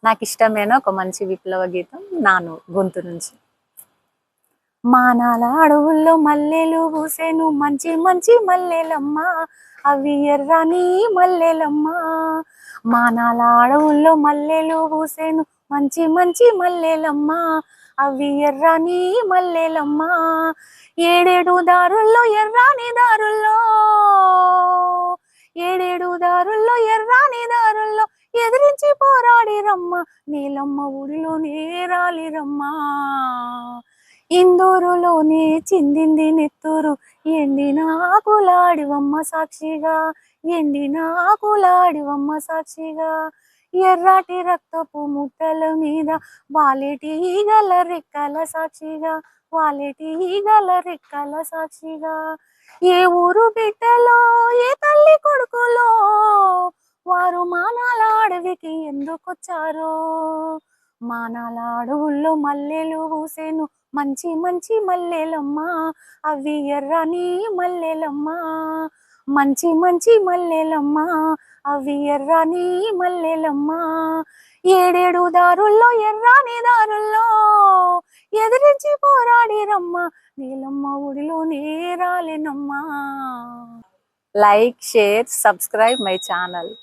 నాకు ఇష్టమైన ఒక మంచి విప్లవ గీతం నాను గొంతు నుంచి. మానాల అడవుల్లో మల్లెలు పూసెను మంచి మంచి మల్లెలమ్మ, అవి ఎర్రని మల్లెలమ్మ. మానాల అడవుల్లో మల్లెలు పూసెను మంచి మంచి మల్లెలమ్మ, అవి ఎర్రని మల్లెలమ్మ. ఏడేడు దారుల్లో ఎర్రాని దారుల్లో, ఏడేడు దారుల్లో ఎర్రాని దారుల్లో ఎదిరించి పోరాడి రమ్మ, నీలమ్మ ఊరిలో నేరాలి రమ్మ. ఇందూరులోనే చిందింది నెత్తూరు, ఎండిన ఆకులాడివమ్మ సాక్షిగా, ఎండిన ఆకులాడివమ్మ సాక్షిగా. ఎర్రాటి రక్తపు ముట్టల మీద వాలేటి ఈగల రెక్కల సాక్షిగా, వాలేటి ఈగల రెక్కల సాక్షిగా. ఏ ఊరు బిడ్డలో ఏ తల్లి కొడుకులో వారు మానాల అడవికి ఎందుకొచ్చారో. మానాల అడవుల్లో మల్లెలు పూసెను మంచి మంచి మల్లెలమ్మ, అవి ఎర్రని మల్లెలమ్మ. మంచి మంచి మల్లెలమ్మ, అవి ఎర్రని మల్లెలమ్మ. ఏడేడు దారుల్లో ఎర్రాని దారుల్లో ఎదిరించి పోరాడి రమ్మ, నీలమ్మ ఊడిలో నేరాలినమ్మ. Like, share, subscribe my channel.